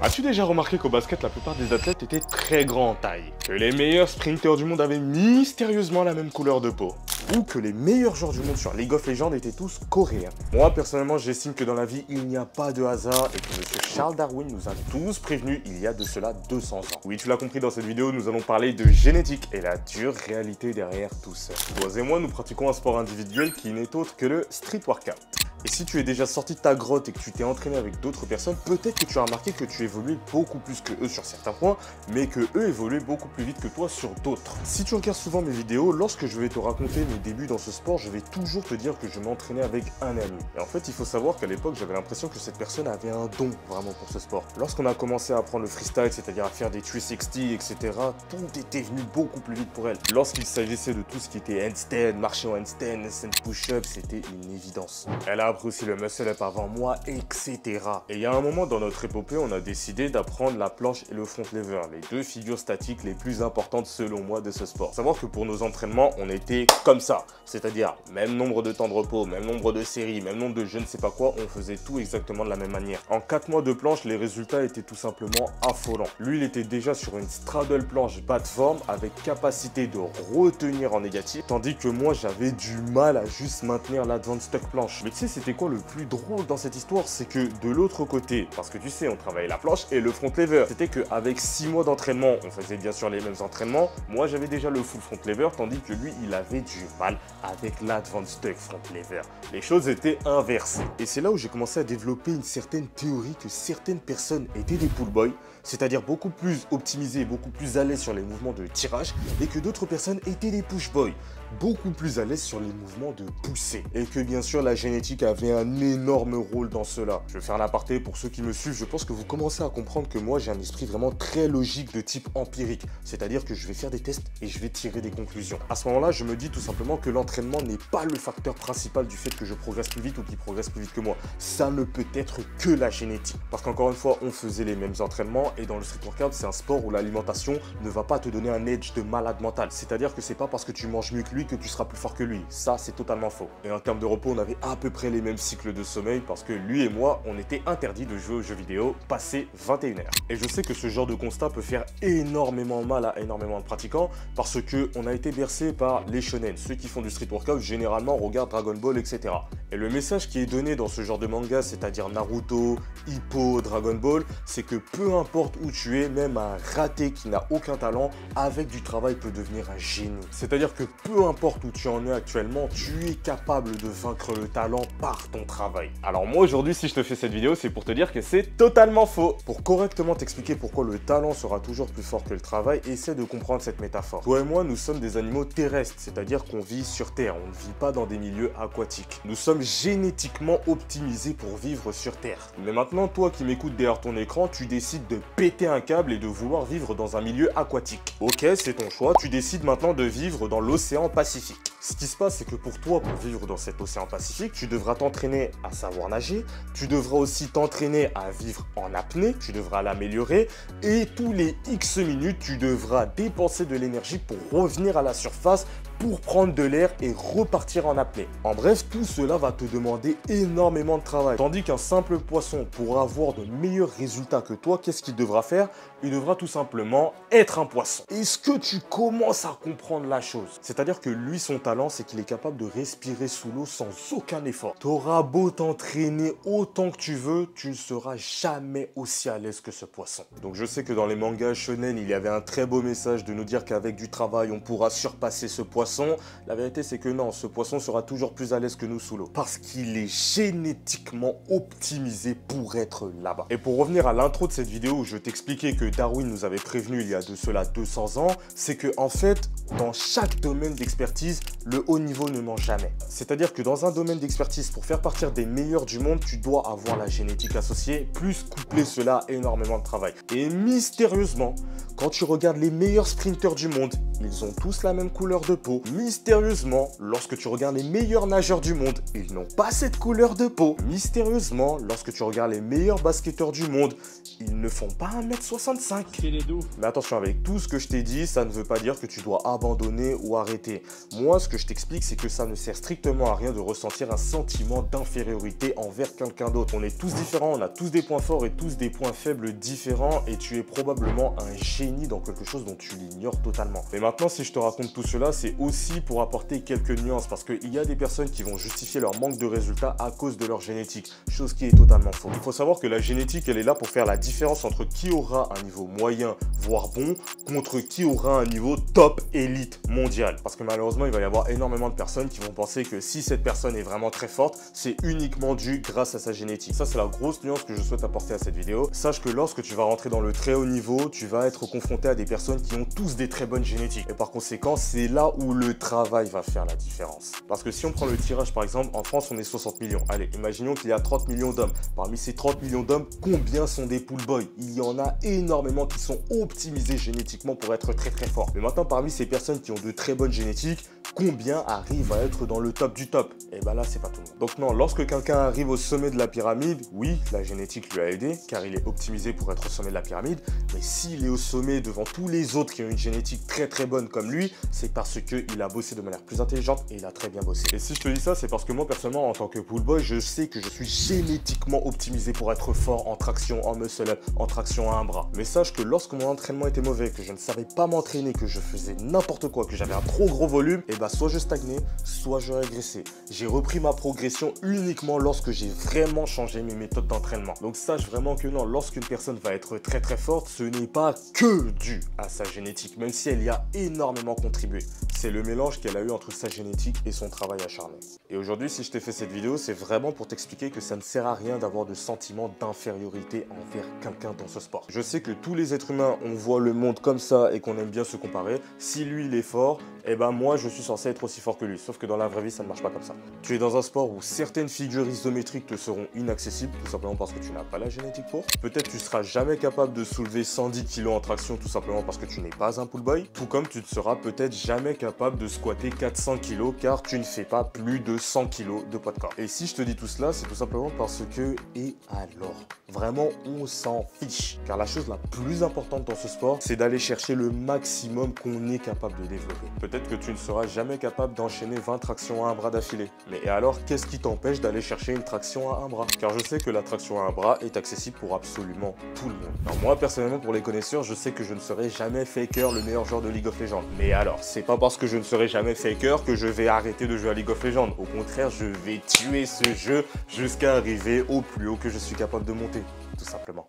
As-tu déjà remarqué qu'au basket, la plupart des athlètes étaient très grands en taille? Que les meilleurs sprinteurs du monde avaient mystérieusement la même couleur de peau? Ou que les meilleurs joueurs du monde sur League of Legends étaient tous coréens? Moi, personnellement, j'estime que dans la vie, il n'y a pas de hasard et que monsieur Charles Darwin nous a tous prévenus il y a de cela 200 ans. Oui, tu l'as compris, dans cette vidéo, nous allons parler de génétique et la dure réalité derrière tout ça. Toi et moi, nous pratiquons un sport individuel qui n'est autre que le street workout. Et si tu es déjà sorti de ta grotte et que tu t'es entraîné avec d'autres personnes, peut-être que tu as remarqué que tu évoluais beaucoup plus que eux sur certains points, mais que eux évoluaient beaucoup plus vite que toi sur d'autres. Si tu regardes souvent mes vidéos, lorsque je vais te raconter mes débuts dans ce sport, je vais toujours te dire que je m'entraînais avec un ami. Et en fait, il faut savoir qu'à l'époque, j'avais l'impression que cette personne avait un don vraiment pour ce sport. Lorsqu'on a commencé à apprendre le freestyle, c'est-à-dire à faire des 360, etc., tout était venu beaucoup plus vite pour elle. Lorsqu'il s'agissait de tout ce qui était handstand, marcher en handstand, push-up, c'était une évidence. Elle a appris aussi le muscle-up avant moi, etc. Et il y a un moment dans notre épopée, on a décidé d'apprendre la planche et le front lever, les deux figures statiques les plus importantes selon moi de ce sport. Savoir que pour nos entraînements, on était comme ça, c'est-à-dire même nombre de temps de repos, même nombre de séries, même nombre de je ne sais pas quoi, on faisait tout exactement de la même manière. En 4 mois de planche, les résultats étaient tout simplement affolants. Lui, il était déjà sur une straddle planche bas de forme avec capacité de retenir en négatif, tandis que moi, j'avais du mal à juste maintenir l'advanced stuck planche. Mais tu sais, c'était quoi le plus drôle dans cette histoire? C'est que de l'autre côté, parce que tu sais, on travaillait la planche et le front lever, c'était qu'avec 6 mois d'entraînement, on faisait bien sûr les mêmes entraînements. Moi, j'avais déjà le full front lever, tandis que lui, il avait du mal avec l'advanced stuck front lever. Les choses étaient inversées. Et c'est là où j'ai commencé à développer une certaine théorie que certaines personnes étaient des pull boys, c'est-à-dire beaucoup plus optimisés, beaucoup plus à l'aise sur les mouvements de tirage, et que d'autres personnes étaient des push boys, beaucoup plus à l'aise sur les mouvements de poussée. Et que bien sûr la génétique avait un énorme rôle dans cela. Je vais faire un aparté pour ceux qui me suivent, je pense que vous commencez à comprendre que moi j'ai un esprit vraiment très logique de type empirique. C'est-à-dire que je vais faire des tests et je vais tirer des conclusions. À ce moment-là, je me dis tout simplement que l'entraînement n'est pas le facteur principal du fait que je progresse plus vite ou qu'il progresse plus vite que moi. Ça ne peut être que la génétique. Parce qu'encore une fois, on faisait les mêmes entraînements et dans le street workout, c'est un sport où l'alimentation ne va pas te donner un edge de malade mental. C'est-à-dire que c'est pas parce que tu manges mieux que lui que tu seras plus fort que lui. Ça, c'est totalement faux. Et en termes de repos, on avait à peu près les mêmes cycles de sommeil parce que lui et moi, on était interdits de jouer aux jeux vidéo passé 21h. Et je sais que ce genre de constat peut faire énormément mal à énormément de pratiquants parce que on a été bercé par les shonen. Ceux qui font du street workout, généralement, regardent Dragon Ball, etc. Et le message qui est donné dans ce genre de manga, c'est-à-dire Naruto, Hippo, Dragon Ball, c'est que peu importe où tu es, même un raté qui n'a aucun talent, avec du travail peut devenir un génie. C'est-à-dire que peu importe où tu en es actuellement, tu es capable de vaincre le talent par ton travail. Alors moi aujourd'hui, si je te fais cette vidéo, c'est pour te dire que c'est totalement faux. Pour correctement t'expliquer pourquoi le talent sera toujours plus fort que le travail, essaie de comprendre cette métaphore. Toi et moi, nous sommes des animaux terrestres, c'est-à-dire qu'on vit sur Terre, on ne vit pas dans des milieux aquatiques. Nous sommes génétiquement optimisés pour vivre sur Terre. Mais maintenant, toi qui m'écoutes derrière ton écran, tu décides de péter un câble et de vouloir vivre dans un milieu aquatique. Ok, c'est ton choix, tu décides maintenant de vivre dans l'océan Pacifique. Ce qui se passe, c'est que pour toi, pour vivre dans cet océan Pacifique, tu devras t'entraîner à savoir nager, tu devras aussi t'entraîner à vivre en apnée, tu devras l'améliorer, et tous les X minutes, tu devras dépenser de l'énergie pour revenir à la surface, pour prendre de l'air et repartir en apnée. En bref, tout cela va te demander énormément de travail. Tandis qu'un simple poisson, pour avoir de meilleurs résultats que toi, qu'est-ce qu'il devra faire? Il devra tout simplement être un poisson. Est-ce que tu commences à comprendre la chose? C'est-à-dire que lui, son talent, c'est qu'il est capable de respirer sous l'eau sans aucun effort. Tu auras beau t'entraîner autant que tu veux, tu ne seras jamais aussi à l'aise que ce poisson. Donc je sais que dans les mangas shonen, il y avait un très beau message de nous dire qu'avec du travail, on pourra surpasser ce poisson. La vérité, c'est que non, ce poisson sera toujours plus à l'aise que nous sous l'eau. Parce qu'il est génétiquement optimisé pour être là-bas. Et pour revenir à l'intro de cette vidéo où je t'expliquais que Darwin nous avait prévenu il y a de cela 200 ans, c'est que en fait, dans chaque domaine d'expertise, le haut niveau ne ment jamais. C'est-à-dire que dans un domaine d'expertise, pour faire partir des meilleurs du monde, tu dois avoir la génétique associée, plus coupler cela à énormément de travail. Et mystérieusement, quand tu regardes les meilleurs sprinteurs du monde, ils ont tous la même couleur de peau. Mystérieusement, lorsque tu regardes les meilleurs nageurs du monde, ils n'ont pas cette couleur de peau. Mystérieusement, lorsque tu regardes les meilleurs basketteurs du monde, ils ne font pas 1m65. C'est les dos. Mais attention, avec tout ce que je t'ai dit, ça ne veut pas dire que tu dois abandonner ou arrêter. Moi, ce que je t'explique, c'est que ça ne sert strictement à rien de ressentir un sentiment d'infériorité envers quelqu'un d'autre. On est tous différents, on a tous des points forts et tous des points faibles différents et tu es probablement un génie dans quelque chose dont tu l'ignores totalement. Mais maintenant, si je te raconte tout cela, c'est aussi pour apporter quelques nuances parce qu'il y a des personnes qui vont justifier leur manque de résultats à cause de leur génétique, chose qui est totalement faux. Il faut savoir que la génétique, elle est là pour faire la différence entre qui aura un niveau moyen, voire bon, contre qui aura un niveau top élite mondial. Parce que malheureusement, il va y avoir énormément de personnes qui vont penser que si cette personne est vraiment très forte, c'est uniquement dû grâce à sa génétique. Ça, c'est la grosse nuance que je souhaite apporter à cette vidéo. Sache que lorsque tu vas rentrer dans le très haut niveau, tu vas être confronté à des personnes qui ont tous des très bonnes génétiques. Et par conséquent, c'est là où le travail va faire la différence. Parce que si on prend le tirage, par exemple, en France, on est 60 millions. Allez, imaginons qu'il y a 30 millions d'hommes. Parmi ces 30 millions d'hommes, combien sont des pool boys? Il y en a énormément qui sont optimisés génétiquement pour être très très forts. Mais maintenant, parmi ces personnes qui ont de très bonnes génétiques, combien arrivent à être dans le top du top? Et ben là, c'est pas tout le monde. Donc non, lorsque quelqu'un arrive au sommet de la pyramide, oui, la génétique lui a aidé, car il est optimisé pour être au sommet de la pyramide, mais s'il est au sommet devant tous les autres qui ont une génétique très très bonne comme lui, c'est parce qu'il a bossé de manière plus intelligente et il a très bien bossé. Et si je te dis ça, c'est parce que moi, personnellement, en tant que pool boy, je sais que je suis génétiquement optimisé pour être fort en traction, en muscle up, en traction à un bras. Mais sache que lorsque mon entraînement était mauvais, que je ne savais pas m'entraîner, que je faisais n'importe quoi, que j'avais un trop gros volume, et bah soit je stagnais, soit je régressais. J'ai repris ma progression uniquement lorsque j'ai vraiment changé mes méthodes d'entraînement. Donc sache vraiment que non, lorsqu'une personne va être très très forte, ce n'est pas que dû à sa génétique, même si elle y a énormément contribué. C'est le mélange qu'elle a eu entre sa génétique et son travail acharné. Et aujourd'hui, si je t'ai fait cette vidéo, c'est vraiment pour t'expliquer que ça ne sert à rien d'avoir de sentiment d'infériorité envers quelqu'un dans ce sport. Je sais que tous les êtres humains, on voit le monde comme ça et qu'on aime bien se comparer. Si lui, il est fort, eh ben moi, je suis censé être aussi fort que lui. Sauf que dans la vraie vie, ça ne marche pas comme ça. Tu es dans un sport où certaines figures isométriques te seront inaccessibles, tout simplement parce que tu n'as pas la génétique pour. Peut-être tu ne seras jamais capable de soulever 110 kg en traction, tout simplement parce que tu n'es pas un pull boy. Tout comme tu ne seras peut-être jamais capable de squatter 400 kg car tu ne fais pas plus de 100 kg de poids de corps. Et si je te dis tout cela, c'est tout simplement parce que, et alors, vraiment, on s'en fiche. Car la chose la plus importante dans ce sport, c'est d'aller chercher le maximum qu'on est capable de développer. Peut-être que tu ne seras jamais capable d'enchaîner 20 tractions à un bras d'affilée. Mais et alors, qu'est-ce qui t'empêche d'aller chercher une traction à un bras? Car je sais que la traction à un bras est accessible pour absolument tout le monde. Alors moi, personnellement, pour les connaisseurs, je sais que je ne serai jamais faker, le meilleur joueur de League of Legends. Mais alors, c'est pas parce que je ne serai jamais faker que je vais arrêter de jouer à League of Legends. Au contraire, je vais tuer ce jeu jusqu'à arriver au plus haut que je suis capable de monter, tout simplement.